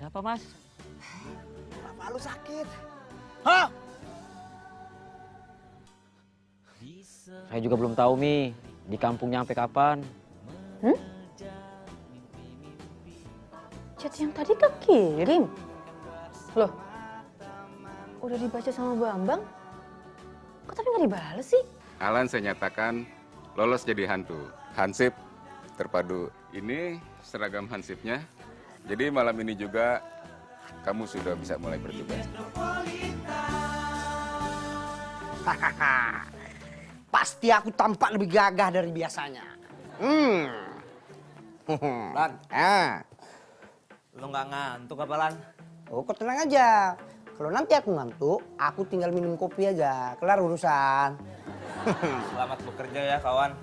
Ada apa, Mas? Bapak lu sakit. Hah? Saya juga belum tahu, Mi. Di kampungnya sampai kapan? Chat yang tadi kekirim. Loh, udah dibaca sama Bambang? Kok tapi nggak dibales sih? Alan saya nyatakan lolos jadi hantu. Hansip terpadu. Ini seragam hansipnya. Jadi malam ini juga kamu sudah bisa mulai bertugas. Pasti aku tampak lebih gagah dari biasanya. Lan, Ah. lu nggak ngantuk apa Lan? Oh, kok tenang aja. Kalau nanti aku ngantuk, aku tinggal minum kopi aja. Kelar urusan. Selamat bekerja ya kawan.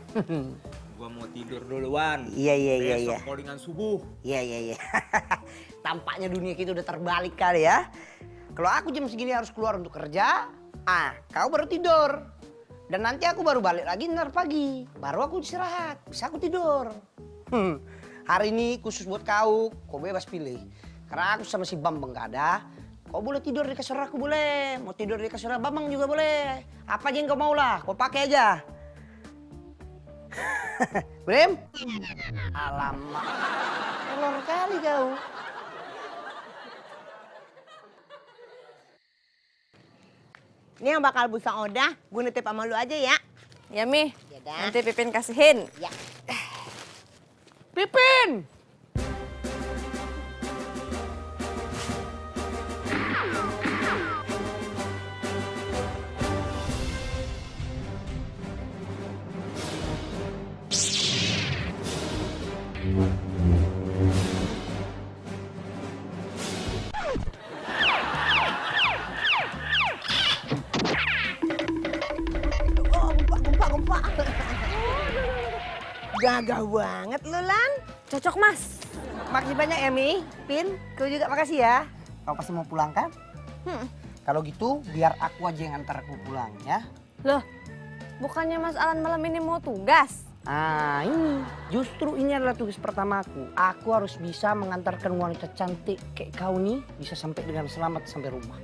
Gua mau tidur duluan. Iya. Besok callingan subuh. Iya. Tampaknya dunia kita udah terbalik kali ya. Kalau aku jam segini harus keluar untuk kerja, kau baru tidur. Dan nanti aku baru balik lagi ntar pagi. Baru aku istirahat, bisa aku tidur. Hari ini khusus buat kau bebas pilih. Karena aku sama si Bambang gak ada, kau boleh tidur di kasur aku boleh. Mau tidur di kasur Bambang juga boleh. Apa aja yang kau mau lah, kau pakai aja. Brim? Alamak, telur kali kau. Ini yang bakal busang Odah, gue nitip sama lu aja ya. Ya, Mi. Ya dah. Nanti Pipin kasihin. Ya. Pipin! Oh, gempa. Gagah banget lu, Lan. Cocok, Mas. Makasih banyak ya, Mi. Pin, kau juga makasih ya. Kau pasti mau pulang kan? Kalau gitu, biar aku aja yang antar aku pulang ya. Loh, bukannya Mas Alan malam ini mau tugas? Ini. Justru ini adalah tugas pertamaku. Aku harus bisa mengantarkan wanita cantik kayak kau nih bisa sampai dengan selamat sampai rumah.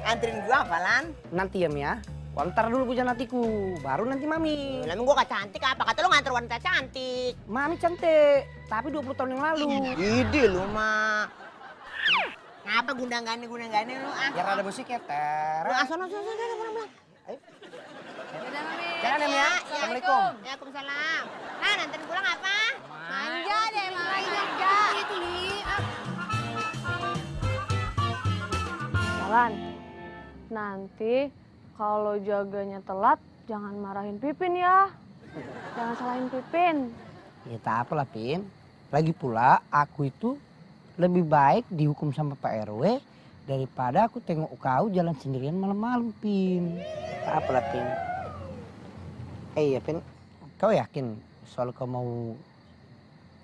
Anterin gua apa, Lan? Nanti ya, Mi ya. Kau antar dulu puja natiku, baru nanti Mami. Lah gua gak cantik apa? Kata lu nganter wanita cantik. Mami cantik, tapi 20 tahun yang lalu. Ide lu, Mak. Ngapa gundang-gane lu, ah? Biar ada musiknya, Lu sono, pulang. Ayo. Dadah, Mami. Jalan ya, Mi ya. Assalamualaikum. Waalaikumsalam. Lan, anterin pulang apa? Manja deh, manja. Alan, nanti kalau jaganya telat, jangan marahin Pipin ya. Jangan salahin Pipin. Ya tak apalah, Pin. Lagi pula aku itu lebih baik dihukum sama Pak RW daripada aku tengok kau jalan sendirian malam-malam, Pin. Tak apalah, Pin. Iya, Pin. Kau yakin soal kau mau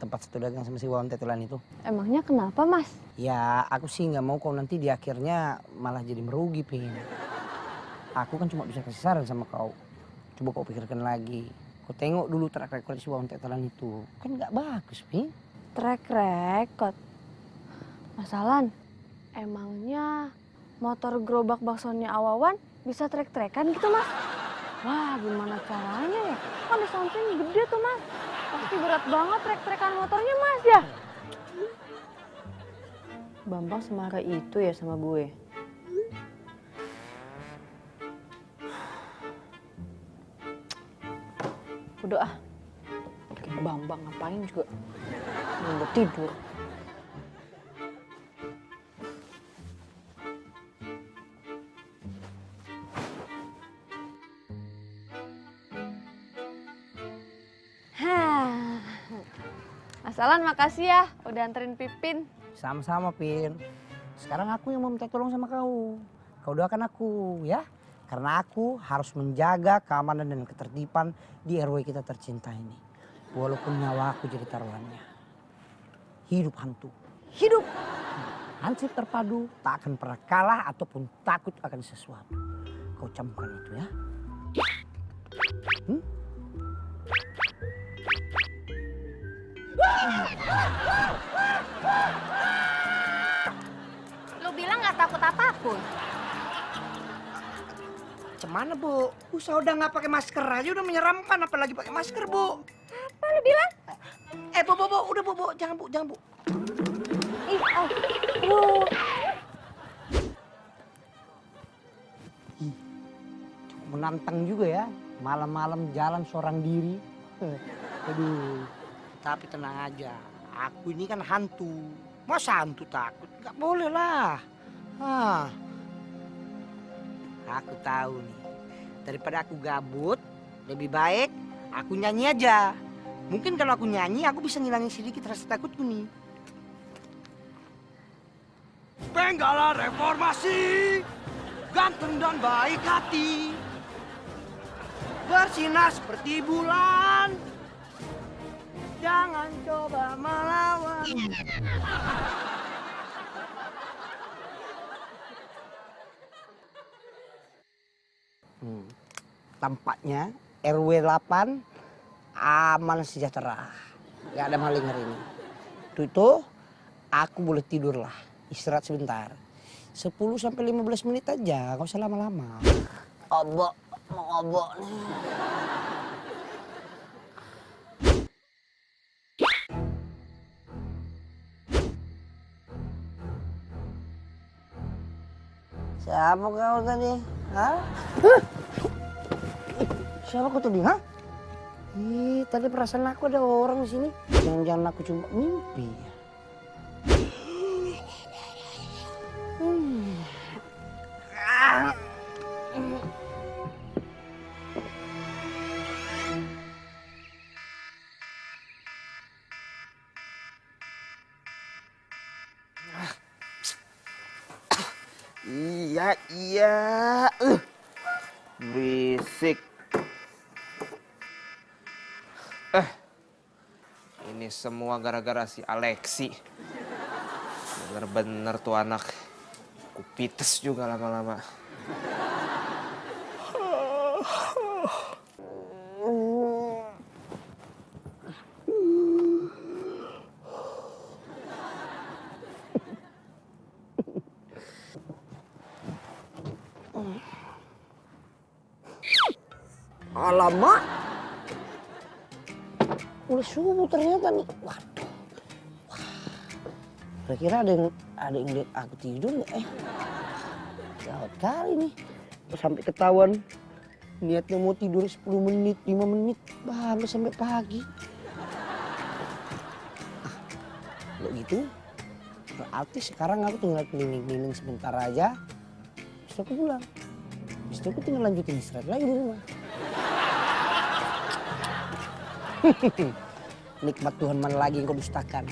tempat satu dagang sama si Wawan Tetelan itu? Emangnya kenapa, Mas? Ya, aku sih nggak mau kau nanti di akhirnya malah jadi merugi, Pin. Aku kan cuma bisa kasih saran sama kau. Coba kau pikirkan lagi. Kau tengok dulu track record si Wawan Tetelan itu. Kan nggak bagus, Pin. Track record. Mas Alan, emangnya motor gerobak baksonya Awawan bisa trek-trekan gitu, Mas? Wah, gimana caranya ya? Kan di samping gede tuh, Mas. Pasti berat banget trek-trekan motornya, Mas, ya? Bambang semarah itu ya sama gue. Udah ah. Bambang ngapain juga. Udah tidur. Mas Alan, makasih ya udah anterin Pipin. Sama-sama, Pin. Sekarang aku yang mau minta tolong sama kau. Kau doakan aku, ya. Karena aku harus menjaga keamanan dan ketertiban di RW kita tercinta ini. Walaupun nyawa aku jadi taruhannya. Hidup hantu. Hidup. Hansip terpadu tak akan pernah kalah ataupun takut akan sesuatu. Kau camkan itu ya. pun. Cemana Bu? Usaha udah nggak pakai masker aja udah menyeramkan, apalagi pakai masker Bu. Apa lu bilang? Bu, udah Bu, jangan Bu. Ih, aduh. Menantang juga ya, malam-malam jalan seorang diri. Aduh, tapi tenang aja, aku ini kan hantu. Masa hantu takut? Gak boleh lah. Aku tahu nih, daripada aku gabut, lebih baik aku nyanyi aja. Mungkin kalau aku nyanyi, aku bisa ngilangin sedikit rasa takutku nih. Benggala reformasi, ganteng dan baik hati, bersinar seperti bulan, jangan coba melawan. Tampaknya RW 8 aman sejahtera. Gak ada maling hari ini. Itu aku boleh tidur lah, istirahat sebentar. 10-15 menit aja, gak usah lama-lama. Obok, mau obok nih. Siapa kau tadi? Hah? Siapa kau tadi? Hah? Ih, tadi perasaan aku ada orang di sini. Jangan-jangan aku cuma mimpi. Iya. Berisik. Ini semua gara-gara si Alexi. Bener-bener tuh anak. Kupites juga lama-lama. Alamak, udah subuh ternyata nih. Waduh, kira-kira ada yang lihat aku tidur nggak? Gawat kali nih, sampai ketahuan niatnya mau tidur 10 menit, 5 menit, baru sampai pagi. Kalau gitu, berarti sekarang aku tinggal keliling-keliling sebentar aja, terus aku pulang. Terus aku tinggal lanjutin istirahat lagi di rumah. Nikmat Tuhan mana lagi yang kau dustakan?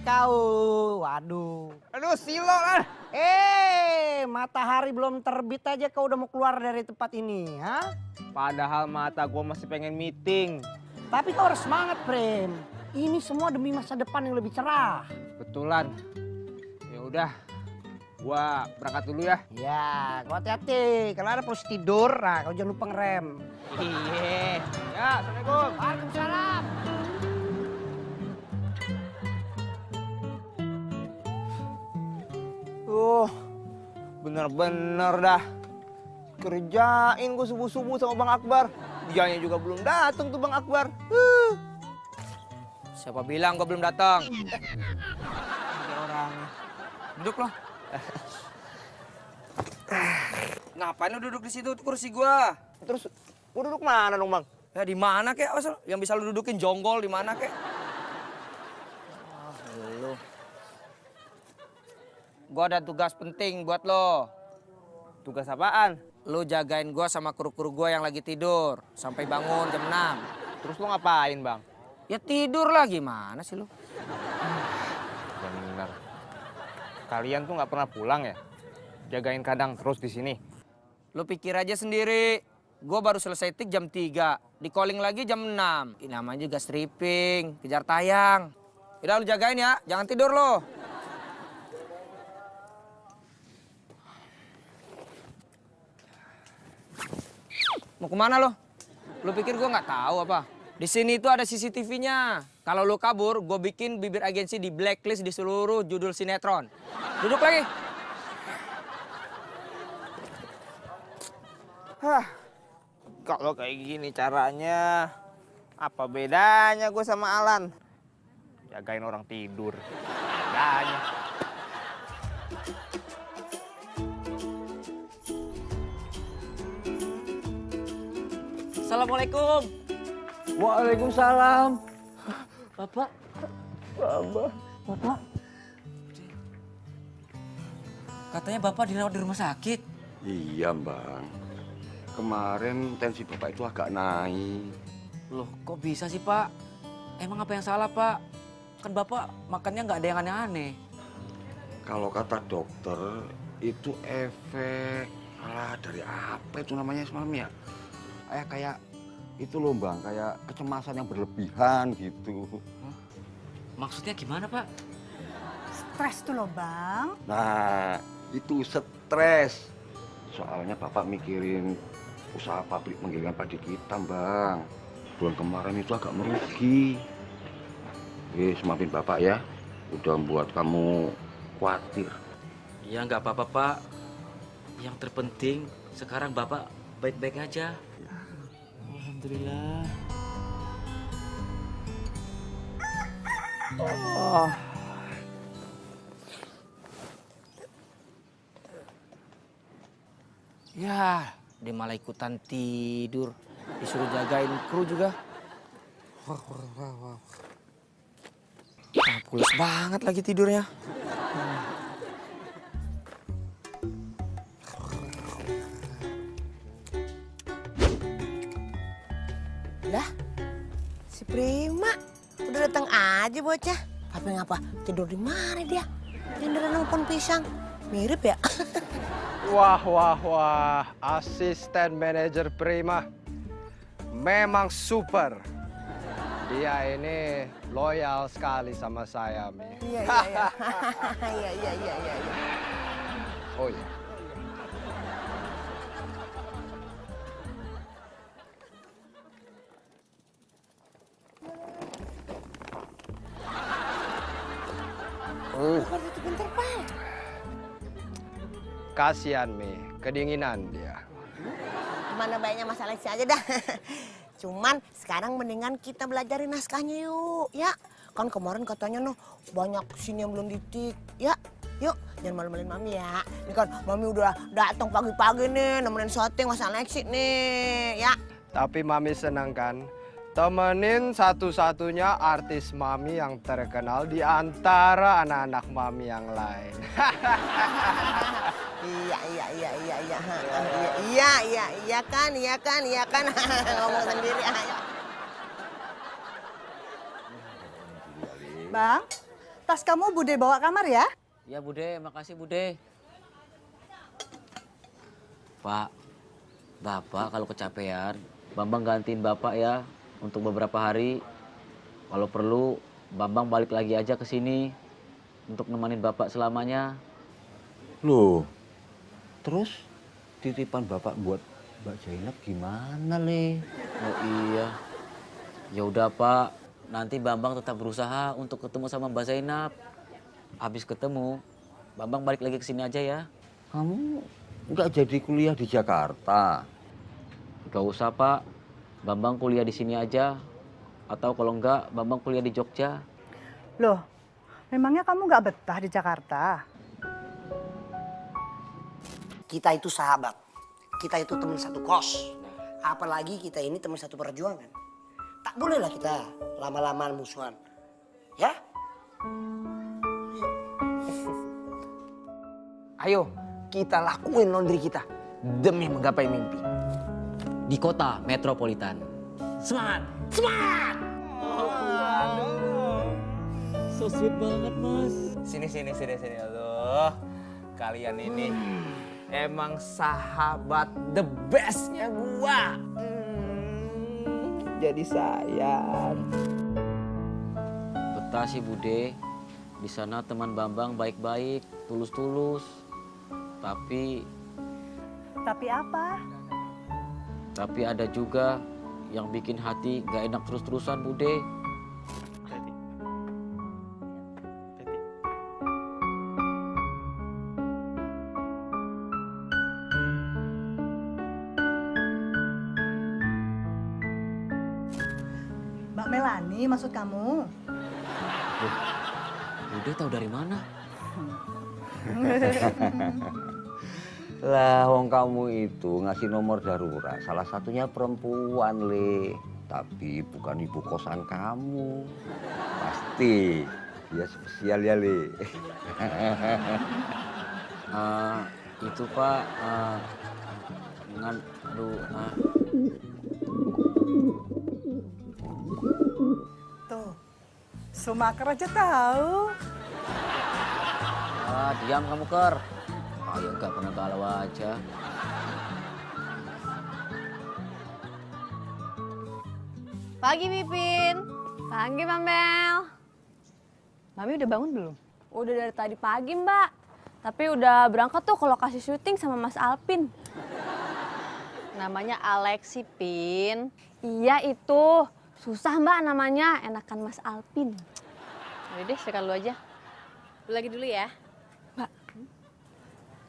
Kau, waduh. Aduh, silo lah. Matahari belum terbit aja kau udah mau keluar dari tempat ini, ha? Padahal mata gue masih pengen meeting. Tapi kau harus semangat, Prem. Ini semua demi masa depan yang lebih cerah. Betulan. Ya udah, gua berangkat dulu ya. Ya, kau hati-hati. Kalau ada proses tidur, nah kau jangan lupa ngerem. Iya. Ya, Assalamualaikum. Waalaikumsalam. Bener-bener dah. Kerjain gue subuh-subuh sama Bang Akbar. Dianya juga belum datang tuh Bang Akbar. Siapa bilang gue belum datang? Ada orang. Duduk loh. Ngapain lu duduk di situ? Itu kursi gua. Terus gue duduk mana dong Bang? Ya di mana kek? Yang bisa lu dudukin jonggol di mana kek? Lu. Gua ada tugas penting buat lo. Tugas apaan? Lu jagain gua sama kru-kru gua yang lagi tidur sampai bangun jam 6. Terus lu ngapain Bang? Ya tidur lah, gimana sih lu? Bener. Kalian tuh nggak pernah pulang ya? Jagain kandang terus di sini. Lu pikir aja sendiri. Gua baru selesai tik jam 3. Di calling lagi jam 6. Ini namanya juga stripping, kejar tayang. Udah lu jagain ya, jangan tidur lo. Mau kemana lo? Lo pikir gue nggak tahu apa? Di sini tuh ada CCTV-nya. Kalau lo kabur, gue bikin bibir agensi di blacklist di seluruh judul sinetron. Duduk lagi. Hah, kalau kayak gini caranya, apa bedanya gue sama Alan? Jagain orang tidur. Bedanya. Assalamualaikum. Waalaikumsalam. Bapak. Bapak. Katanya Bapak dirawat di rumah sakit. Iya, Bang. Kemarin tensi Bapak itu agak naik. Loh, kok bisa sih, Pak? Emang apa yang salah, Pak? Kan Bapak makannya nggak ada yang aneh-aneh. Kalau kata dokter, itu efek dari apa itu namanya semalam ya? Kayak itu loh, Bang, kayak kecemasan yang berlebihan gitu. Maksudnya gimana, Pak? Stres tuh loh, Bang. Nah, itu stres. Soalnya Bapak mikirin usaha pabrik penggilingan padi kita, Bang. Bulan kemarin itu agak merugi. Maafin Bapak ya, udah membuat kamu khawatir. Ya nggak apa-apa, Pak. Yang terpenting sekarang Bapak baik-baik aja. Alhamdulillah. Ya, dia malah ikutan tidur. Disuruh jagain kru juga. Pules banget lagi tidurnya. Lah, si Prima udah datang aja bocah. Tapi ngapa tidur di mana dia? Tiduran sama pohon pisang. Mirip ya? Wah, asisten manajer Prima memang super. Dia ini loyal sekali sama saya, Mi. Iya. Iya. Oh iya. Bentar, Pak. Kasihan, Mi. Kedinginan dia. Mana baiknya Mas Alex aja dah. Cuman sekarang mendingan kita belajarin naskahnya yuk, ya. Kan kemarin katanya noh banyak scene yang belum ditik, ya. Yuk, jangan malu-maluin Mami ya. Ini kan Mami udah datang pagi-pagi nih nemenin syuting Mas Alexi nih, ya. Tapi Mami senang kan? Temenin satu-satunya artis Mami yang terkenal di antara anak-anak Mami yang lain. Iya kan. Ngomong sendiri ayo. Bang, tas kamu Bude bawa kamar ya? Ya, Bude. Makasih, Bude. Pak, Bapak kalau kecapean, Bambang gantiin Bapak ya untuk beberapa hari. Kalau perlu, Bambang balik lagi aja ke sini untuk nemenin Bapak selamanya. Loh, terus titipan Bapak buat Mbak Zainab gimana, Le? Oh iya. Ya udah, Pak. Nanti Bambang tetap berusaha untuk ketemu sama Mbak Zainab. Habis ketemu, Bambang balik lagi ke sini aja ya. Kamu nggak jadi kuliah di Jakarta? Gak usah, Pak. Bambang kuliah di sini aja. Atau kalau enggak, Bambang kuliah di Jogja. Loh, memangnya kamu nggak betah di Jakarta? Kita itu sahabat. Kita itu teman satu kos. Apalagi kita ini teman satu perjuangan. Tak bolehlah kita lama-lamaan musuhan. Ya? Ayo, kita lakuin laundry kita demi menggapai mimpi. Di kota metropolitan. Semangat! Semangat! So sweet banget, Mas. Sini. Aduh, kalian ini emang sahabat the bestnya gua. Jadi sayang. Betah sih, Bude. Di sana teman Bambang baik-baik, tulus-tulus. Tapi Tapi apa? Tapi ada juga yang bikin hati gak enak terus-terusan, Bude. Mbak Melani maksud kamu? Bude tahu dari mana? Lah, wong kamu itu ngasih nomor darurat. Salah satunya perempuan, Le. Tapi bukan ibu kosan kamu. Pasti dia spesial ya, Le. Itu Pak, Tuh, Sumaker aja tahu. diam kamu Ker. Ayo gak pernah galau aja. Pagi, Pipin. Pagi, Mambel. Mami udah bangun belum? Udah dari tadi pagi, Mbak. Tapi udah berangkat tuh ke lokasi syuting sama Mas Alpin. Namanya Alexi, Pin. Iya, itu. Susah, Mbak, namanya. Enakan Mas Alpin. Udah deh, sekali lu aja. Lu lagi dulu ya. Mbak,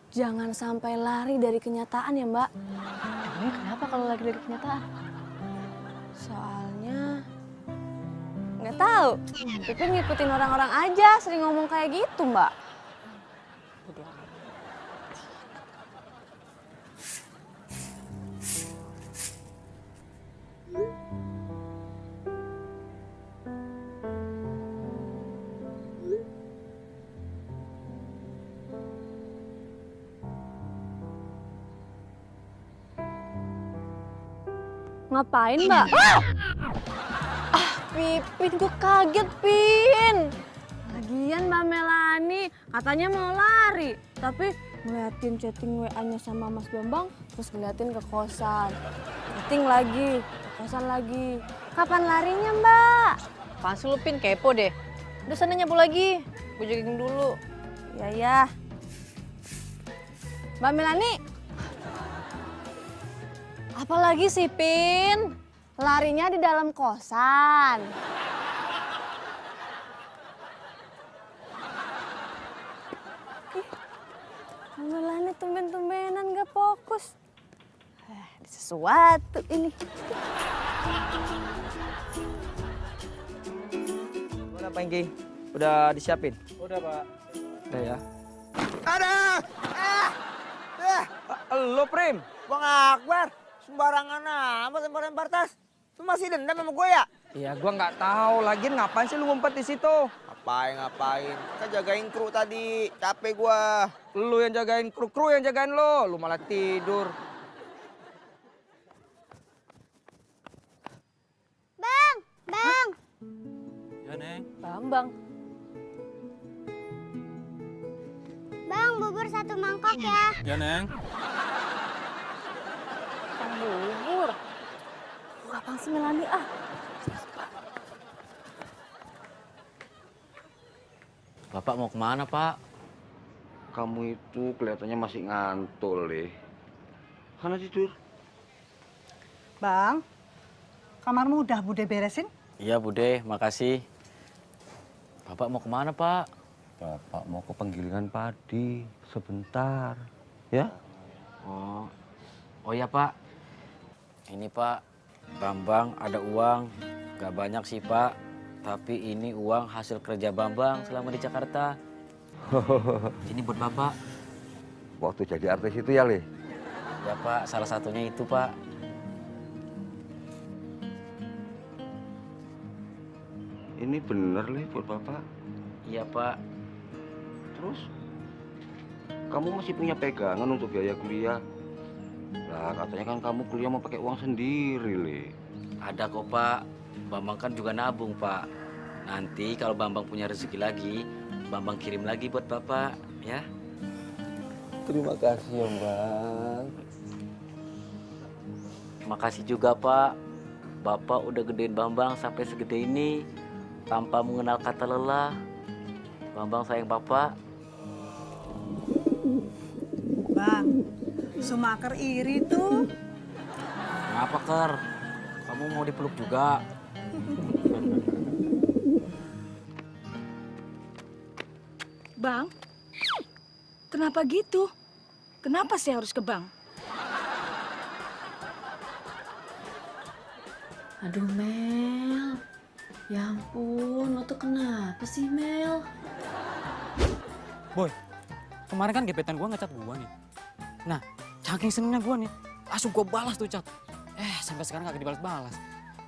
jangan sampai lari dari kenyataan ya, Mbak. Emangnya kenapa kalau lagi dari kenyataan? Soalnya nggak tahu. Pipin ngikutin orang-orang aja, sering ngomong kayak gitu, Mbak. Ngapain, Mbak? Pipin, gue kaget, Pin. Lagian Mbak Melani katanya mau lari, tapi ngeliatin chatting WA-nya sama Mas Bambang, terus ngeliatin ke kosan. Chatting lagi, ke kosan lagi. Kapan larinya, Mbak? Apaan sih lu, Pin? Kepo deh. Udah sana nyapu lagi. Gue jogging dulu. Ya, ya. Mbak Melani. Apalagi sih, Pin? Larinya di dalam kosan. Mbak Melani tumben-tumbenan gak fokus. Ada sesuatu ini. Gimana Pak Engki? Udah disiapin? Udah, Pak. Udah ya. Ada! Lo Prim? Bang Akbar, sembarangan amat lempar-lempar tas. Lu masih dendam sama gue ya? Iya, gua nggak tahu. Lagian ngapain sih lu ngumpet di situ? Ngapain? Kan jagain kru tadi, capek gua. Lu yang jagain kru yang jagain lo. Lu malah tidur. Bang! Ya, Neng. Bambang. Bang, bubur 1 mangkok ya. Ya, Neng. Bubur. Apaan sih Melani ah? Bapak mau kemana, Pak? Kamu itu kelihatannya masih ngantuk, Le. Sana tidur. Bang, kamarmu udah Bude beresin? Iya, Bude, makasih. Bapak mau kemana, Pak? Bapak mau ke penggilingan padi sebentar, ya? Oh ya, Pak. Ini, Pak, Bambang ada uang. Gak banyak sih, Pak. Tapi ini uang hasil kerja Bambang selama di Jakarta. Ini buat Bapak. Waktu jadi artis itu ya, Le? Ya, Pak, salah satunya itu, Pak. Ini bener, Le, buat Bapak. Iya, Pak. Terus, kamu masih punya pegangan untuk biaya kuliah? Lah, katanya kan kamu kuliah mau pakai uang sendiri, Le. Ada kok, Pak. Bambang kan juga nabung, Pak. Nanti kalau Bambang punya rezeki lagi, Bambang kirim lagi buat Bapak, ya. Terima kasih ya, Bang. Makasih juga, Pak. Bapak udah gedein Bambang sampai segede ini tanpa mengenal kata lelah. Bambang sayang Bapak. Bang, Sumaker iri tuh. Kenapa, Ker? Kamu mau dipeluk juga? Bang, kenapa gitu? Kenapa sih harus ke bank? Aduh Mel, ya ampun, lo tuh kenapa sih Mel? Boy, kemarin kan gebetan gua ngecat gua nih. Nah, saking senengnya gua nih, langsung gua balas tuh cat. Sampai sekarang gak dibalas-balas.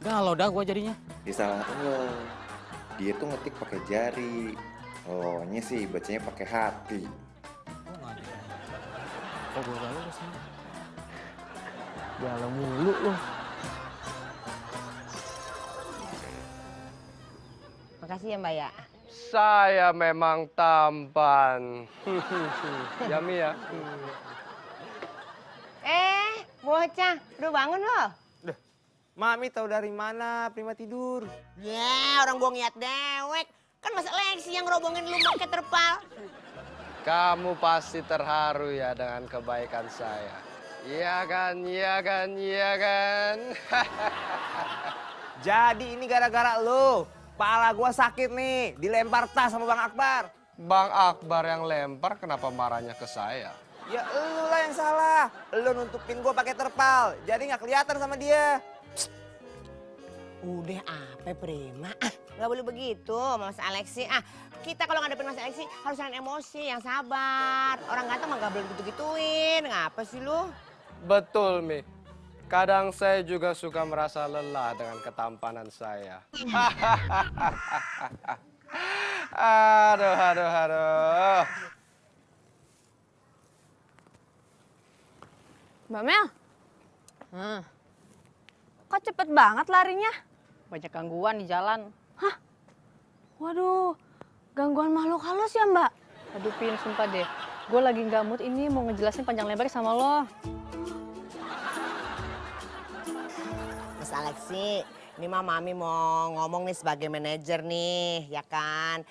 Galau dah gua jadinya. Ya salah lo. Dia tuh ngetik pakai jari. Lo-nya sih bacanya pakai hati. Gua nggak ada. Kok gua galau rasanya? Galau mulu lo. Makasih ya Mbak ya. Saya memang tampan. Yami ya. Bocah, udah bangun lo? Mami tahu dari mana Prima tidur? Ya, orang gua ngeliat dewek. Kan Mas Alexi yang ngerobongin lu pakai terpal. Kamu pasti terharu ya dengan kebaikan saya. Iya kan, iya kan, iya kan. Jadi ini gara-gara lu. Pala gua sakit nih, dilempar tas sama Bang Akbar. Bang Akbar yang lempar, kenapa marahnya ke saya? Ya lu lah yang salah. Lu nutupin gua pakai terpal, jadi nggak kelihatan sama dia. Udah apa Prima? Gak boleh begitu Mas Alexi. Kita kalau ngadepin Mas Alexi harus nahan emosi, yang sabar. Orang ganteng mah gak boleh gitu-gituin. Ngapa sih lu? Betul, Mi. Kadang saya juga suka merasa lelah dengan ketampanan saya. Aduh, aduh, aduh. Mbak Mel, kok cepet banget larinya? Banyak gangguan di jalan. Hah? Waduh, gangguan makhluk halus ya Mbak? Aduh Pin, sumpah deh. Gue lagi nggak mood ini mau ngejelasin panjang lebar sama lo. Mas Alexi, ini mah Mami mau ngomong nih sebagai manajer nih, ya kan?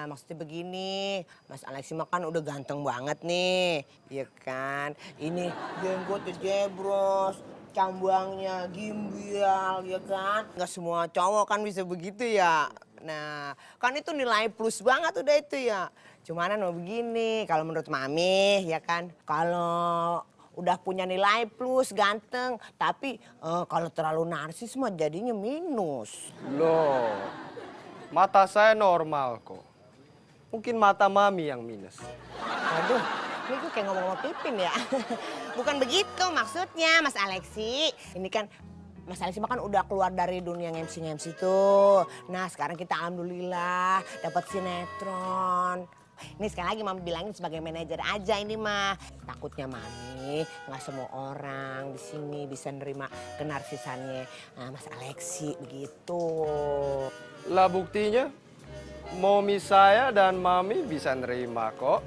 Maksudnya begini, Mas Alexi mah kan udah ganteng banget nih, ya kan? Ini jenggotnya jebros, cambangnya gimbial, ya kan? Nggak semua cowok kan bisa begitu ya. Nah, kan itu nilai plus banget udah itu ya. Cuman mau begini, kalau menurut Mami, ya kan? Kalau udah punya nilai plus, ganteng, tapi kalau terlalu narsis mah jadinya minus. Loh, mata saya normal kok. Mungkin mata Mami yang minus. Waduh, ini gue kayak ngomong sama Pipin ya. Bukan begitu maksudnya Mas Alexi. Ini kan Mas Alexi mah kan udah keluar dari dunia MC tuh. Nah sekarang kita alhamdulillah dapat sinetron. Ini sekali lagi Mami bilangin sebagai manajer aja ini mah. Takutnya Mami nggak semua orang di sini bisa nerima kenarsisannya Mas Alexi begitu. Lah buktinya, Momi saya dan Mami bisa nerima kok.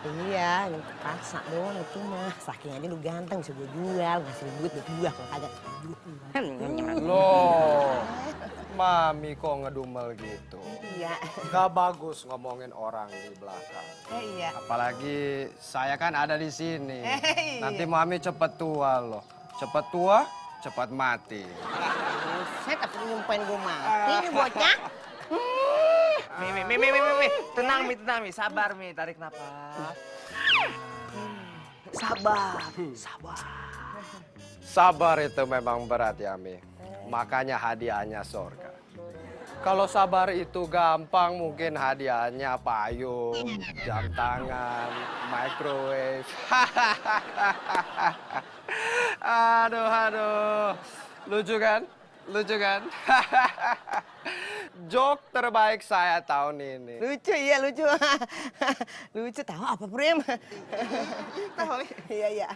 Iya, yang terpaksa doang itu mah. Saking aja lu ganteng bisa gue jual, ngasih duit buat gue kalau kagak. Loh, Mami kok ngedumel gitu? Iya. Gak bagus ngomongin orang di belakang. Iya. Apalagi saya kan ada di sini. Iya. Nanti Mami cepet tua loh. Cepet tua, cepat mati. Saya tapi nyumpain gue mati nih bocah. Mi. Tenang Mi, sabar Mi, tarik napas. Sabar. Sabar itu memang berat ya Mi. Makanya hadiahnya surga. Kalau sabar itu gampang, mungkin hadiahnya payung, jam tangan, microwave. Aduh. Lucu kan? Joke terbaik saya tahun ini. Lucu, iya lucu. Lucu tahu apa Prim? Tahu? Iya.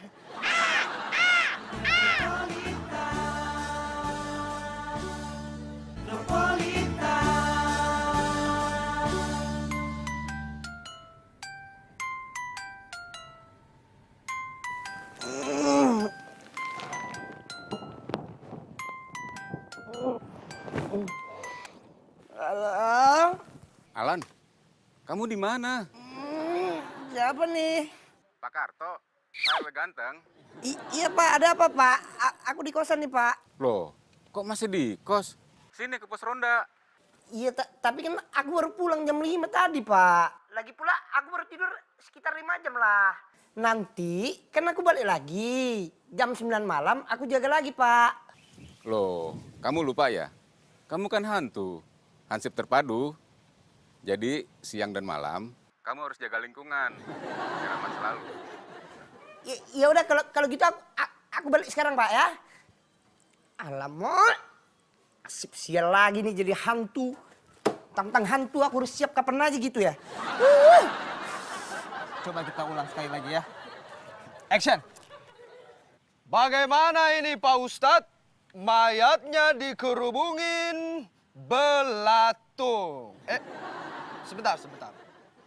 Halo. Alan, kamu di mana? Siapa nih? Pak Karto, saya ganteng. Iya Pak, ada apa Pak? Aku di kosan nih Pak. Loh, kok masih di kos? Sini ke pos ronda. Iya, tapi kan aku baru pulang jam 5 tadi Pak. Lagi pula aku baru tidur sekitar 5 jam lah. Nanti kan aku balik lagi. Jam 9 malam aku jaga lagi Pak. Loh, kamu lupa ya? Kamu kan hantu, hansip terpadu. Jadi siang dan malam kamu harus jaga lingkungan biar aman selalu. Ya udah kalau gitu aku balik sekarang Pak ya. Alamak, asip sial lagi nih jadi hantu. Tentang hantu aku harus siap kapan aja gitu ya. Coba kita ulang sekali lagi ya. Action. Bagaimana ini Pak Ustadz? Mayatnya dikerubungin belatung. Sebentar.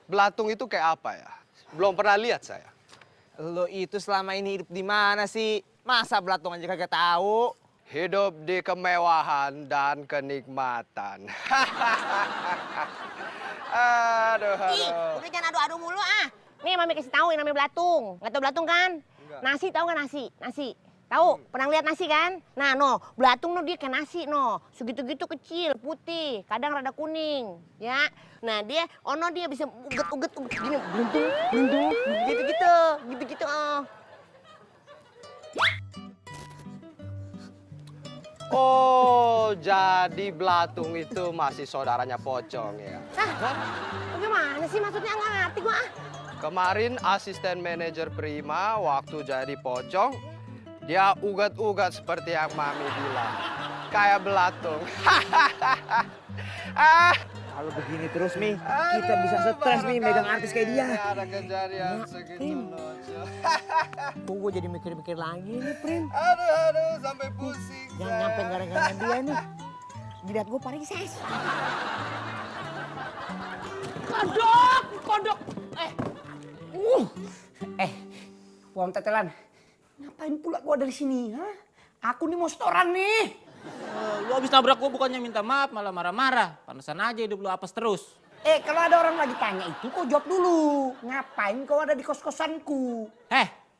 Belatung itu kayak apa ya? Belum pernah lihat saya. Lo itu selama ini hidup di mana sih? Masa belatung aja kagak tahu? Hidup di kemewahan dan kenikmatan. Aduh. Ih, udah jangan adu-adu mulu ah. Nih Mami kasih tahu yang namanya belatung. Nggak tahu belatung kan? Enggak. Nasi tahu nggak nasi? Nasi. Tahu? Pernah lihat nasi kan? Nah, belatung dia kayak nasi, segitu-gitu kecil, putih, kadang rada kuning, ya. Nah, dia bisa uget-uget gini, belundung, gitu-gitu. Oh, jadi belatung itu masih saudaranya pocong ya? Bagaimana sih maksudnya? Nggak ngerti gua ah. Kemarin asisten manajer Prima waktu jadi pocong, dia ugat-ugat seperti yang Mami bilang. Kayak belatung. Kalau begini terus Mi, kita bisa stres Mi megang artis kayak dia. Ada kejadian segitu lucu. Kok gue jadi mikir-mikir lagi nih, Prim. Aduh, sampai pusing. Jangan nyampe gara-gara dia nih. Jidat gue parises. Kodok. Uang tetelan. Ngapain pula gua dari sini, ha? Aku nih mau setoran nih. Lu abis nabrak gua bukannya minta maaf malah marah-marah. Panesan aja hidup lu apes terus. Kalau ada orang lagi tanya itu kau jawab dulu. Ngapain kau ada di kos-kosanku?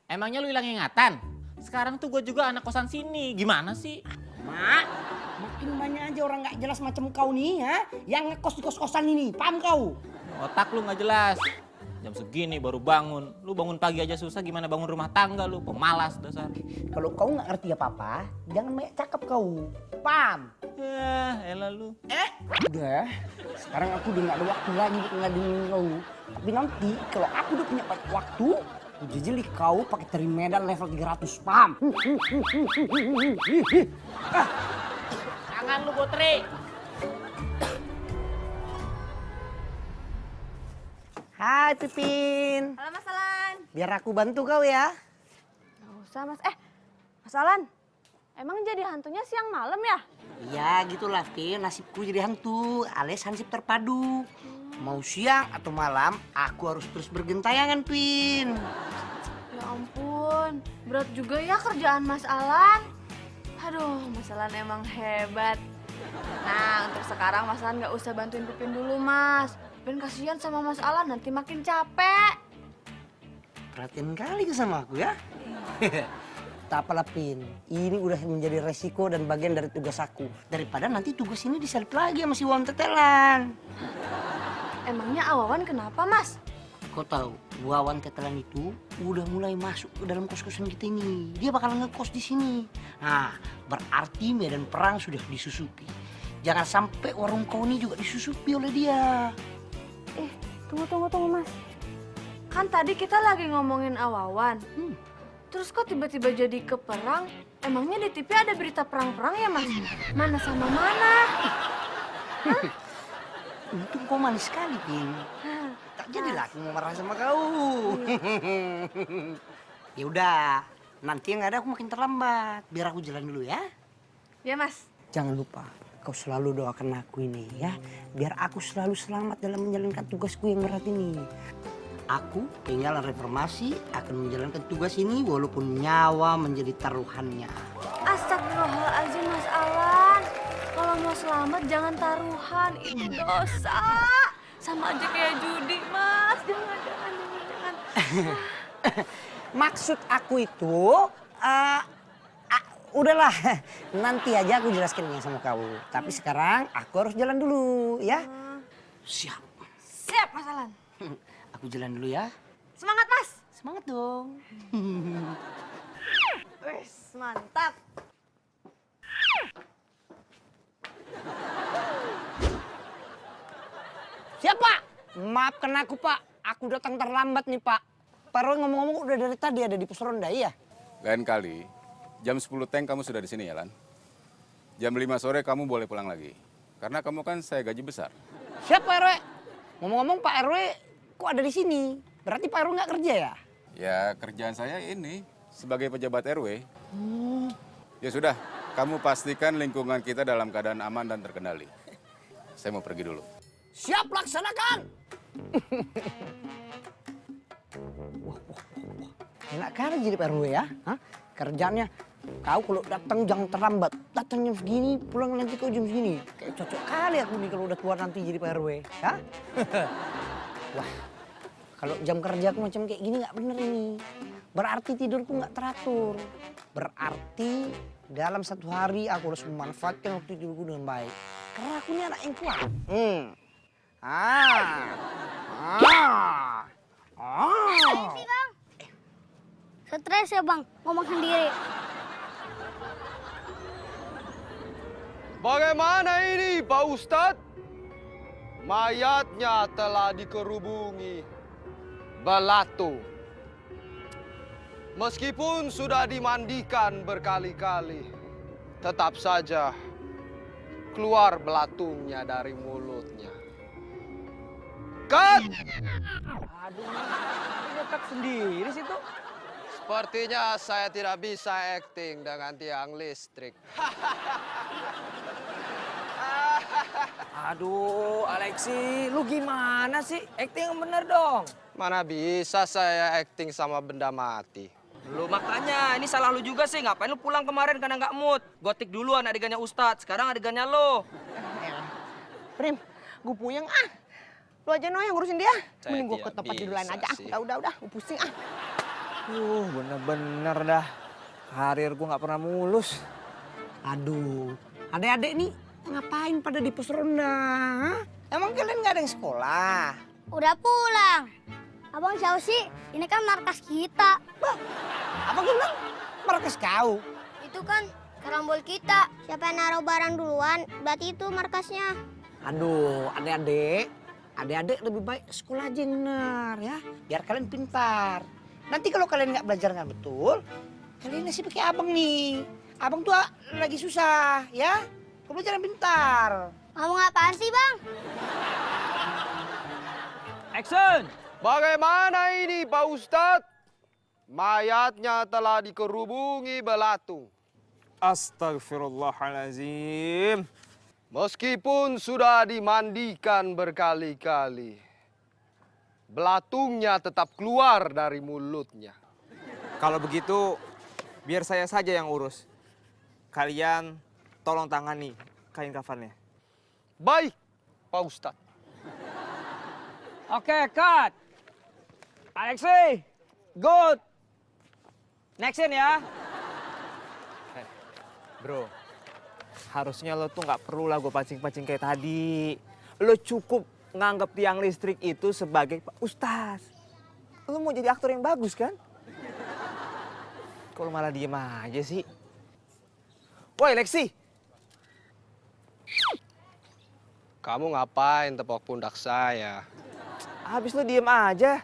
Emangnya lu hilang ingatan? Sekarang tuh gua juga anak kosan sini. Gimana sih? Mak, makin banyak aja orang nggak jelas macam kau nih, ha? Yang ngekos di kos-kosan ini, paham kau? Otak lu nggak jelas. Jam segini baru bangun. Lu bangun pagi aja susah, gimana bangun rumah tangga lu? Pemalas dasar. Kalau kau nggak ngerti apa-apa, jangan banyak cakep kau. Paham? Elah lu. Udah, sekarang aku udah nggak ada waktu lagi untuk ngademin kau. Tapi nanti kalau aku udah punya banyak waktu, aku jejeli kau pakai teri medan level 300, paham? Tangan lu Putri. Hai Pipin. Halo Mas Alan. Biar aku bantu kau ya. Gak usah Mas. Mas Alan, emang jadi hantunya siang malam ya? Iya gitulah Pin, nasibku jadi hantu alias hansip terpadu. Mau siang atau malam, aku harus terus bergentayangan Pin. Ya ampun, berat juga ya kerjaan Mas Alan. Aduh, Mas Alan emang hebat. Nah, untuk sekarang Mas Alan gak usah bantuin Pipin dulu Mas. Pipin kasihan sama Mas Alan, nanti makin capek. Perhatian kali sama aku ya. Tak apalah Pin, ini udah menjadi resiko dan bagian dari tugas aku. Daripada nanti tugas ini disalip lagi sama si Wawan Tetelan. Emangnya Awawan kenapa Mas? Kau tahu, Wawan Tetelan itu udah mulai masuk ke dalam kos-kosan kita ini. Dia bakalan ngekos di sini. Nah, berarti medan perang sudah disusupi. Jangan sampai warung kau ini juga disusupi oleh dia. Tunggu Mas. Kan tadi kita lagi ngomongin Awawan. Terus kok tiba-tiba jadi ke perang? Emangnya di TV ada berita perang-perang ya Mas? Mana sama mana? Untung kau manis sekali, Pin. Tak jadilah aku mau marah sama kau. Ya udah, nanti yang ada aku makin terlambat. Biar aku jalan dulu ya. Ya Mas. Jangan lupa, kau selalu doakan aku ini ya. Biar aku selalu selamat dalam menjalankan tugasku yang berat ini. Aku, penggalan reformasi, akan menjalankan tugas ini walaupun nyawa menjadi taruhannya. Astagfirullahaladzim Mas Alan. Kalau mau selamat jangan taruhan, itu dosa. Sama aja kayak judi Mas. Jangan. Maksud aku itu, Udahlah, nanti aja aku jelaskannya sama kau. Tapi sekarang aku harus jalan dulu, ya. Siap. Siap, Mas Alan. Aku jalan dulu ya. Semangat, Mas. Semangat dong. Wes, mantap. Siapa? Maafkan aku, Pak. Aku datang terlambat nih, Pak. Pak Roy ngomong-ngomong udah dari tadi ada di pos ronda, iya? Lain kali, jam 10 teng kamu sudah di sini ya, Lan? Jam 5 sore kamu boleh pulang lagi. Karena kamu kan saya gaji besar. Siapa Pak RW? Ngomong-ngomong Pak RW kok ada di sini? Berarti Pak RW nggak kerja ya? Ya, kerjaan saya ini sebagai pejabat RW. Ya sudah, kamu pastikan lingkungan kita dalam keadaan aman dan terkendali. Saya mau pergi dulu. Siap, laksanakan! Enak kali jadi Pak RW ya? Hah? Kerjaannya, kau kalau datang jangan terlambat. Datang jam segini, pulang nanti kau jam segini. Kayak cocok kali aku nih kalau udah tua nanti jadi Pak RW. Ya? Wah, kalau jam kerjaku macam kayak gini nggak bener ini. Berarti tidurku nggak teratur. Berarti dalam satu hari aku harus memanfaatkan waktu tidurku dengan baik. Karena aku ini anak yang kuat. Sih, Bang. Stres ya, Bang, ngomong sendiri. Bagaimana ini, Pak Ustadz? Mayatnya telah dikerubungi belatung. Meskipun sudah dimandikan berkali-kali, tetap saja keluar belatungnya dari mulutnya. Cut! Aduh, nyetak sendiri situ. Sepertinya saya tidak bisa acting dengan tiang listrik. Aduh, Alexi, lu gimana sih? Acting yang bener dong. Mana bisa saya acting sama benda mati? Lu makanya, ini salah lu juga sih. Ngapain lu pulang kemarin karena nggak mood? Gotik duluan adegannya Ustadz, sekarang adegannya lo. Prim, gue puyeng ah. Lu aja no yang ngurusin dia. Saya Mending gue ke tidak tempat tidur lain bisa aja. sih. Udah, gue pusing ah. Bener-bener dah. Karir gue nggak pernah mulus. Aduh, adik-adik nih ngapain pada di pos ronda? Hah? Emang kalian nggak ada yang sekolah? Udah pulang. Abang jauh sih, ini kan markas kita. Apa gue bilang? Markas kau. Itu kan kerambol kita. Siapa yang naruh barang duluan, berarti itu markasnya. Aduh, adik-adik. Adik-adik lebih baik sekolah aja yang benar ya. Biar kalian pintar. Nanti kalau kalian nggak belajar nggak betul, kalian masih pakai abang nih. Abang tuh lagi susah ya. Kau belajar yang pintar. Ngomong apaan sih, Bang? Action! Bagaimana ini, Pak Ustadz? Mayatnya telah dikerubungi belatung. Astagfirullahalazim. Meskipun sudah dimandikan berkali-kali, belatungnya tetap keluar dari mulutnya. Kalau begitu, biar saya saja yang urus. Kalian tolong tangani kain kafannya. Baik, Pak Ustadz. Oke, cut. Alexi, good. Next scene ya. Bro, harusnya lo tuh nggak perlu lah gue pancing-pancing kayak tadi. Lo cukup nganggap tiang listrik itu sebagai Pak Ustadz. Lo mau jadi aktor yang bagus kan? Kalau malah diem aja sih. Woi Lexi. Kamu ngapain tepok pundak saya? Habis lo diem aja.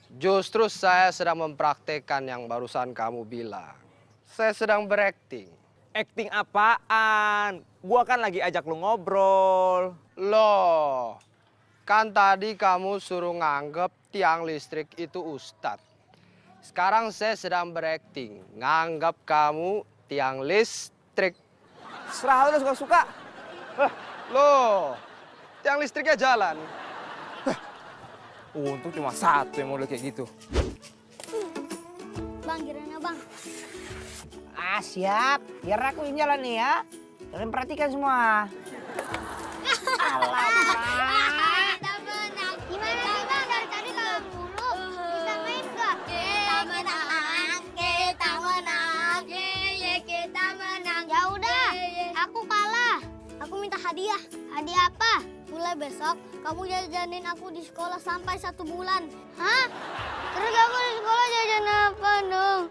Justru saya sedang mempraktekkan yang barusan kamu bilang. Saya sedang berakting. Acting apaan? Gua kan lagi ajak lu ngobrol. Loh, kan tadi kamu suruh nganggep tiang listrik itu ustadz. Sekarang saya sedang berakting, nganggap kamu tiang listrik. Serah lu suka-suka. Loh, tiang listriknya jalan. Untung cuma satu yang model kayak gitu. Bang, gimana, Bang? Ah, siap. Biar aku yang jalan nih ya. Kalian perhatikan semua. Gimana sih, Bang? Dari tadi kalau mulu. Bisa main nggak? Kita menang, kita menang, besok kamu jajanin aku di sekolah sampai 1 bulan. Hah? Terus aku di sekolah jajan apa dong?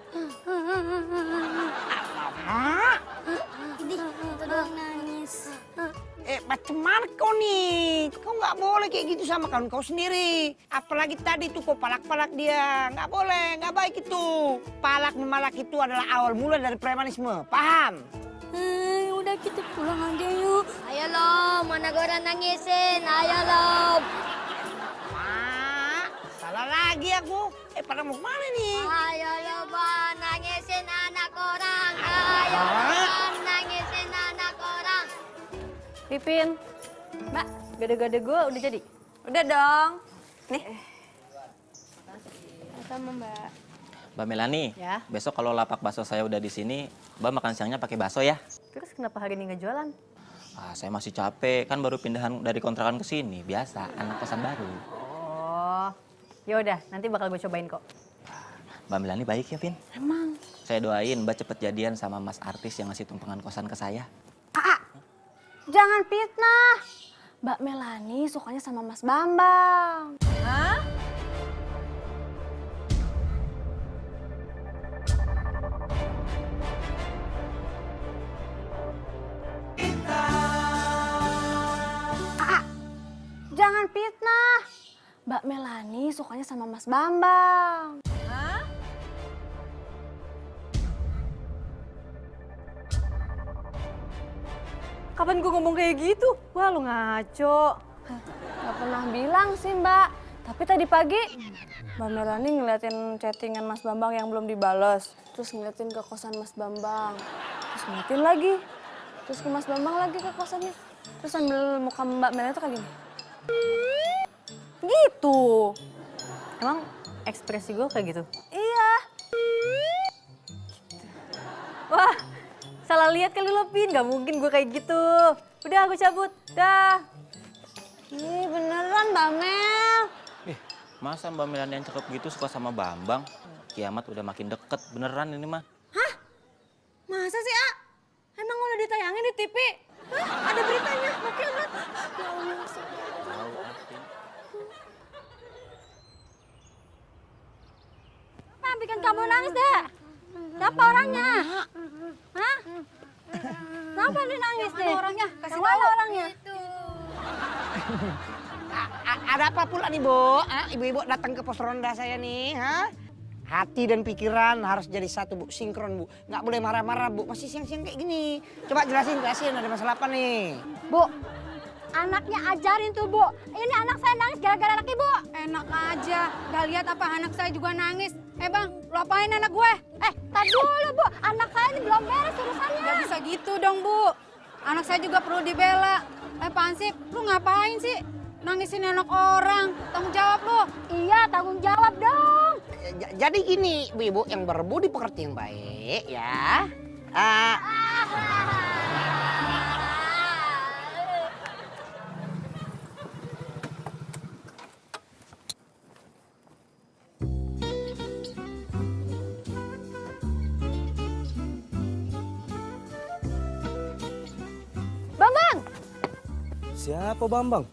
Idih, itu doang nangis. Macam mana kau nih? Kau nggak boleh kayak gitu sama kawan kau sendiri. Apalagi tadi tuh kau palak-palak dia. Nggak boleh, nggak baik itu. Palak memalak itu adalah awal mula dari premanisme. Paham? Udah kita pulang aja yuk. Ayo loh, mana gue udah nangisin. Ayo loh. Salah lagi aku. Pada mau kemana nih? Ayo loh, Bang. Nangisin anak orang. Ayo Bang, nangisin anak orang. Pipin, Mbak, gade-gade gue udah jadi? Udah dong. Nih. Sama Mbak. Mbak Melani, Ya. besok kalau lapak bakso saya udah di sini, Mbak makan siangnya pakai bakso ya. Terus kenapa hari ini nggak jualan? Saya masih capek, kan baru pindahan dari kontrakan ke sini. Biasa, anak kosan baru. Oh, ya udah, nanti bakal gue cobain kok. Mbak Melani baik ya, Vin? Emang. Saya doain Mbak cepet jadian sama mas artis yang ngasih tumpangan kosan ke saya. Jangan fitnah. Mbak Melani sukanya sama Mas Bambang. Hah? Jangan fitnah. Mbak Melani sukanya sama Mas Bambang. Hah? Kapan gue ngomong kayak gitu? Wah, lu ngaco. Gak pernah bilang sih Mbak. Tapi tadi pagi Mbak Melani ngeliatin chattingan Mas Bambang yang belum dibales. Terus ngeliatin ke kosan Mas Bambang. Terus ngeliatin lagi. Terus ke Mas Bambang lagi ke kosannya. Terus sambil muka Mbak Melani tuh kayak gini. Gitu. Emang ekspresi gue kayak gitu? Iya. Wah, salah lihat kali lo, Pin. Gak mungkin gue kayak gitu. Udah, aku cabut. Dah. Ih, beneran Mbak Mel. Masa Mbak Melani yang cakep gitu suka sama Bambang? Kiamat udah makin deket, beneran ini mah. Hah? Masa sih, A? Emang udah ditayangin di TV? Hah? Ada beritanya, mau kiamat. Ya Allah, Apa bikin kamu nangis deh? Siapa orangnya? Hah? Kenapa dia nangis deh? Orangnya, kasih tahu orangnya. Ada apa pula nih, Bu? Ibu-ibu datang ke pos ronda saya nih, ha? Hati dan pikiran harus jadi satu, Bu. Sinkron, Bu. Nggak boleh marah-marah, Bu. Masih siang-siang kayak gini. Coba jelasin, ada masalah apa nih? Bu, anaknya ajarin tuh, Bu. Ini anak saya nangis gara-gara anak Ibu. Enak aja, gak lihat apa anak saya juga nangis. Bang, lo apain anak gue? Tadi dulu, Bu. Anak saya ini belum beres urusannya. Gak bisa gitu dong, Bu. Anak saya juga perlu dibela. Pansip, lu ngapain sih? Nangisin anak orang. Tanggung jawab lu. Iya, tanggung jawab dong. Jadi gini, ibu-ibu yang berbudi pekerti yang baik, ya. Bambang! Siapa Bambang?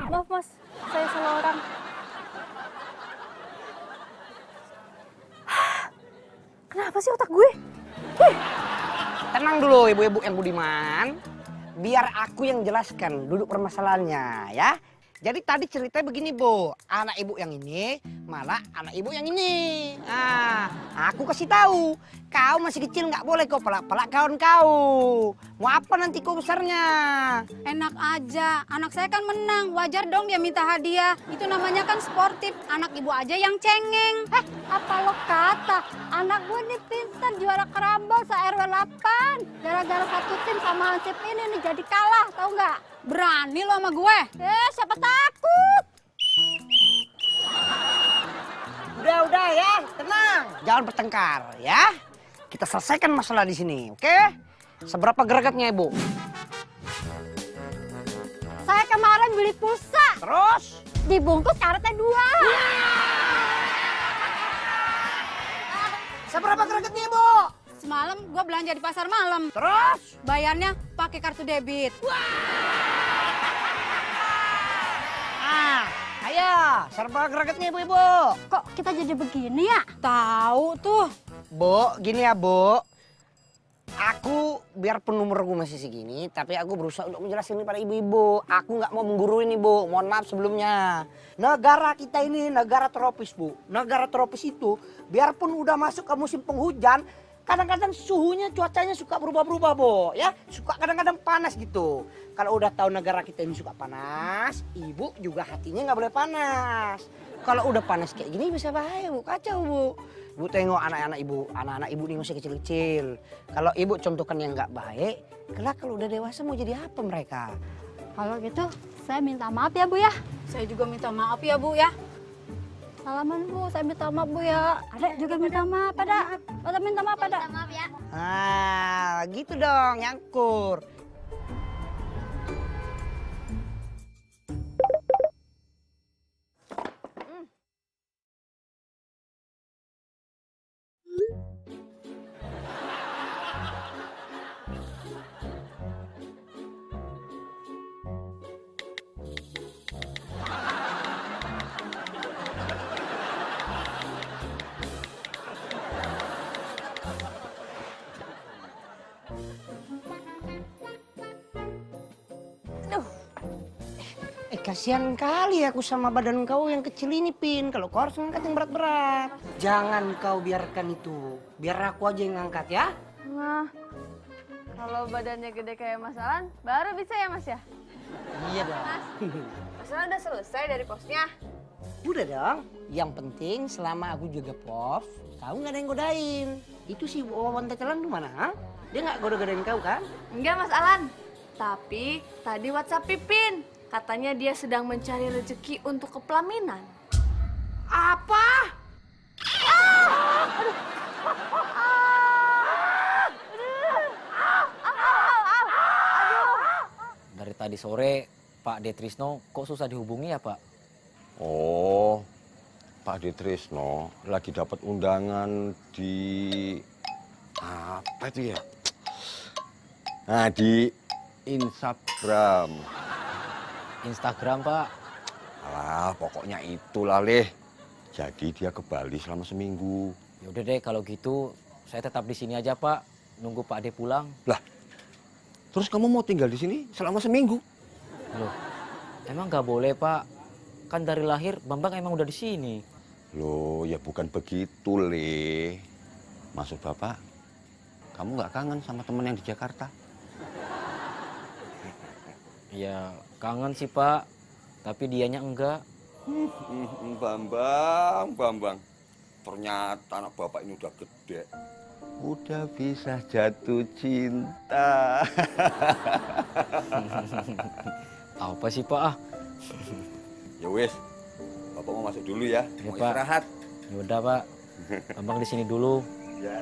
Maaf, Mas. Saya salah orang. Kenapa sih otak gue? Tenang dulu, ibu-ibu yang budiman. Biar aku yang jelaskan duduk permasalahannya, ya. Jadi tadi ceritanya begini, Bu. Anak ibu yang ini malah anak ibu yang ini. Aku kasih tahu. Kau masih kecil nggak boleh kau pelak-pelak kawan kau. Mau apa nanti kau besarnya? Enak aja, anak saya kan menang. Wajar dong dia minta hadiah. Itu namanya kan sportif. Anak ibu aja yang cengeng. Apa lo kata? Anak gue nih pintar juara kerambol se-RW 8. Gara-gara satu tim sama Hansip ini nih jadi kalah, tau nggak? Berani lo sama gue? Siapa takut? Udah ya, tenang. Jangan bertengkar, ya. Kita selesaikan masalah di sini, oke? Seberapa gregetnya, Ibu? Saya kemarin beli pulsa. Terus? Dibungkus karetnya 2. Seberapa gregetnya, Ibu? Semalam gue belanja di pasar malam. Terus? Bayarnya pakai kartu debit. serba gregetnya ibu-ibu. Kok kita jadi begini ya? Tahu tuh. Bu, gini ya Bu. Aku biarpun umur gue masih segini, tapi aku berusaha untuk menjelaskan ini pada ibu-ibu. Aku nggak mau menggurui nih Bu, mohon maaf sebelumnya. Negara kita ini negara tropis Bu. Negara tropis itu biarpun udah masuk ke musim penghujan, kadang-kadang suhunya, cuacanya suka berubah-berubah Bu. Ya, suka kadang-kadang panas gitu. Kalau udah tahu negara kita ini suka panas, ibu juga hatinya nggak boleh panas. Kalau udah panas kayak gini bisa bahaya Bu, kacau Bu. Ibu tengok anak-anak ibu nih masih kecil-kecil. Kalau ibu contohkan yang nggak baik, kelak kalau udah dewasa mau jadi apa mereka? Kalau gitu, saya minta maaf ya Bu ya. Saya juga minta maaf ya Bu ya. Salaman Bu, saya minta maaf Bu ya. Adek juga minta maaf, Ada. Ada minta maaf, Ada. Minta maaf ya. Ah, gitu dong, nyangkur. Kasihan kali aku sama badan kau yang kecil ini, Pin. Kalau kau harus ngangkat yang berat-berat. Jangan kau biarkan itu. Biar aku aja yang ngangkat ya. Nah, kalau badannya gede kayak Mas Alan, baru bisa ya Mas ya? Iya dong. Mas Alan udah selesai dari posnya? Udah dong. Yang penting selama aku jaga pos, kau nggak ada yang godain. Itu si Wawan Tacalan tuh mana? Ha? Dia nggak goda-godain kau kan? Enggak Mas Alan. Tapi tadi WhatsApp Pipin. Katanya dia sedang mencari rezeki untuk kepelaminan. Apa? Dari tadi sore Pak Detrisno kok susah dihubungi ya Pak? Oh, Pak Detrisno lagi dapat undangan di apa itu ya? Nah, di Instagram. Instagram Pak? Alah, pokoknya itulah Leh. Jadi dia ke Bali selama seminggu. Ya udah deh kalau gitu saya tetap di sini aja Pak, nunggu Pak Ade pulang. Lah, terus kamu mau tinggal di sini selama seminggu? Loh, emang nggak boleh Pak? Kan dari lahir Bambang emang udah di sini. Loh, ya bukan begitu Leh. Maksud Bapak, kamu nggak kangen sama temen yang di Jakarta? Ya kangen sih Pak, tapi dianya enggak. Bambang. Ternyata anak Bapak ini udah gede. Udah bisa jatuh cinta. Apa sih Pak? Ya wes, Bapak mau masuk dulu ya. Ya, Mau Pak. istirahat. Ya udah Pak, Bambang di sini dulu. Ya.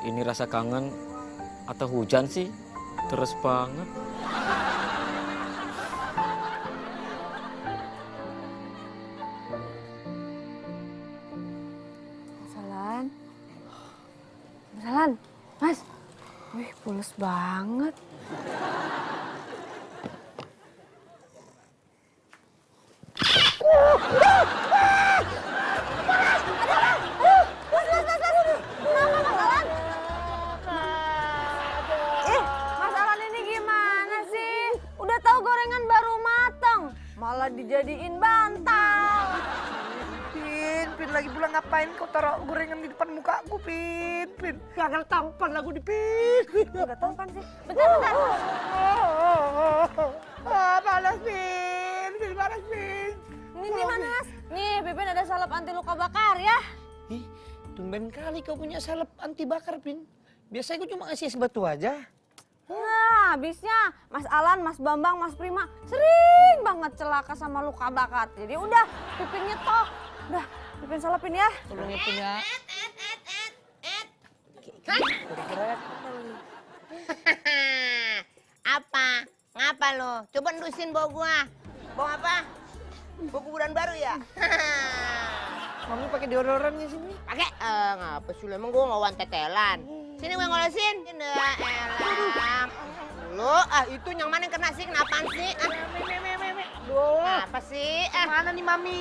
Ini rasa kangen atau hujan sih? Terus banget. Mas Alan, Mas. Wih, pules banget. Malah dijadiin bantal. Pin, lagi pula ngapain kau taruh gorengan di depan muka aku, Pin? Gagal tampan lagu di Pin. Gak tampan sih. Bentar. Panas, Pin. Panas, Pin. Ini mana, Mas? Nih, Pipin ada salep anti luka bakar ya. Ih, tumben kali kau punya salep anti bakar, Pin. Biasanya aku cuma ngasih es batu aja. Nah, habisnya Mas Alan, Mas Bambang, Mas Prima sering banget celaka sama luka bakar. Jadi udah, Pipin nyetok. Udah, Pipin salepin ya. Tolong ya, Pin ya. Apa? Ngapa lo? Coba nerusin bawa gua. Bawa apa? Bawa kuburan baru ya? Mami pakai deodorannya sini. Pakai? Ngapa sih? Emang gue mau tetelan. Sini gue ngolesin. Elah. Lu, itu yang mana yang kena sih? Kenapaan sih? Duh. Apa sih? Mana nih Mami?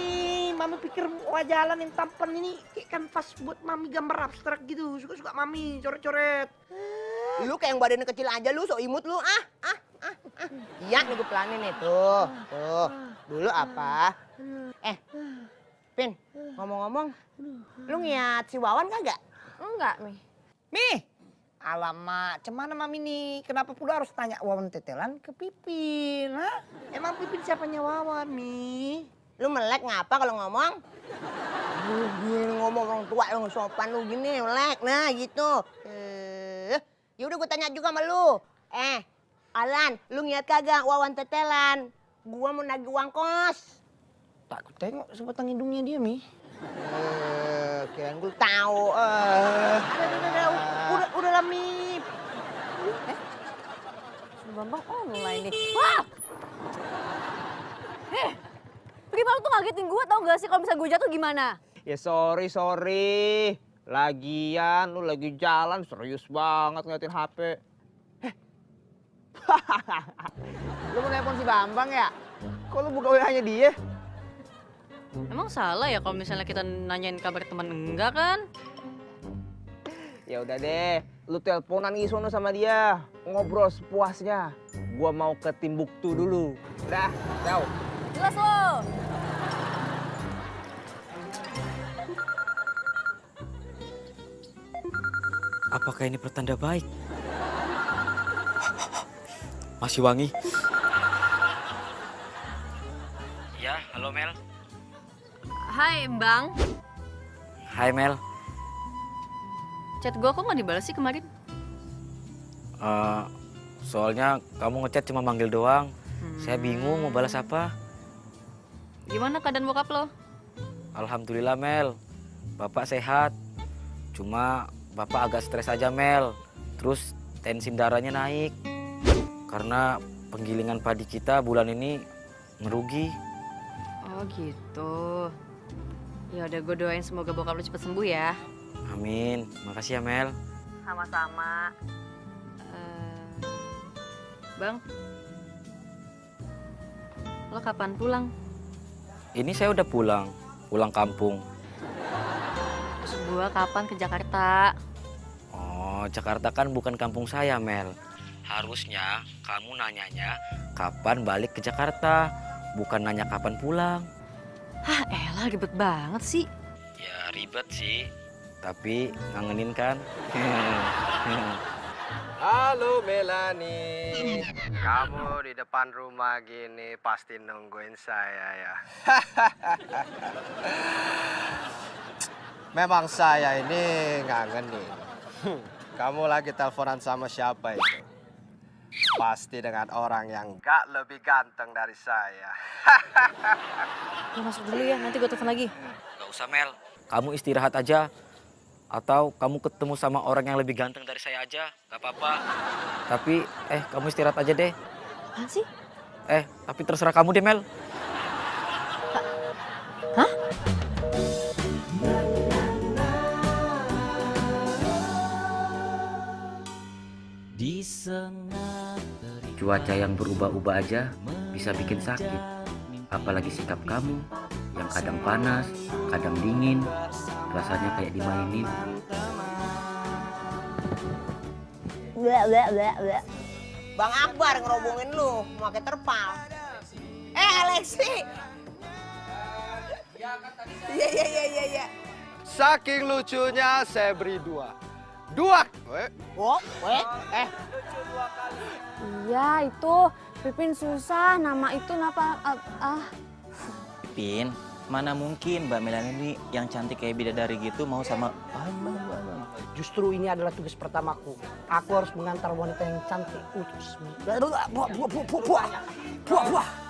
Mami pikir wajalan yang tampan ini kayak kanvas buat Mami gambar abstrak gitu. Suka-suka Mami coret-coret. Lu kayak yang badannya kecil aja lu, so imut lu. Iya, nih gue pelanin nih. Tuh. Dulu apa? Pin, ngomong-ngomong, lu ngeliat si Wawan kagak? Enggak, Mi. Mi! Alamak, cemana Mami nih? Kenapa pula harus tanya Wawan tetelan ke Pipin? Hah? Emang Pipin siapanya Wawan, Mi? Lu melek ngapa kalau ngomong? Gini ngomong orang tua lu sopan lu gini, melek. Nah gitu. Ya udah gue tanya juga sama lu. Alan, lu ngeliat kagak Wawan tetelan? Gua mau nagih uang kos. Tak ku tengok sebatang hidungnya dia, Mi. Kirain gue tahu. Udah lah, Mi. Si Bambang online nih. Wah! Gimana lu tuh ngagetin gue, tau gak sih kalau misalnya gue jatuh gimana? Ya sorry. Lagian lu lagi jalan serius banget ngeliatin HP. Lu mau nelfon si Bambang ya? Kok lu buka WA-nya dia? Emang salah ya kalau misalnya kita nanyain kabar teman enggak kan? Ya udah deh, lu teleponan isono sama dia, ngobrol sepuasnya. Gua mau ke Timbuktu dulu. Udah, jauh. Jelas lo. Apakah ini pertanda baik? Masih wangi. Ya, halo Mel. Hai Bang. Hai Mel. Chat gue kok nggak dibalas sih kemarin? Soalnya kamu ngechat cuma manggil doang. Saya bingung mau balas apa. Gimana keadaan bokap lo? Alhamdulillah Mel. Bapak sehat. Cuma Bapak agak stres aja Mel. Terus tensi darahnya naik. Karena penggilingan padi kita bulan ini ngerugi. Oh gitu. Ya udah gue doain semoga bokap lo cepet sembuh ya. Amin. Makasih ya Mel. Sama-sama. Bang, lo kapan pulang? Ini saya udah pulang kampung. Terus gue kapan ke Jakarta? Oh, Jakarta kan bukan kampung saya Mel. Harusnya kamu nanyanya kapan balik ke Jakarta, bukan nanya kapan pulang. Hah elah ribet banget sih. Ya ribet sih, tapi ngangenin kan. Halo Melani, kamu di depan rumah gini pasti nungguin saya ya. Memang saya ini ngangenin. Kamu lagi teleponan sama siapa itu? Pasti dengan orang yang gak lebih ganteng dari saya. Gue masuk dulu ya, nanti gue telepon lagi. Gak usah Mel, kamu istirahat aja. Atau kamu ketemu sama orang yang lebih ganteng dari saya aja, gak apa-apa. Tapi, kamu istirahat aja deh. Apaan sih? Tapi terserah kamu deh Mel. Hah? Cuaca yang berubah-ubah aja bisa bikin sakit. Apalagi sikap kamu yang kadang panas, kadang dingin, rasanya kayak dimainin. Bang Akbar ngerobongin lu, pakai terpal. Alexi. Iya. Saking lucunya saya beri 2. 2. Iya itu, Pipin susah, nama itu napa Pin, mana mungkin Mbak Melani ini yang cantik kayak bidadari gitu mau sama abang. Justru ini adalah tugas pertamaku. Aku harus mengantar wanita yang cantik utus. Buah.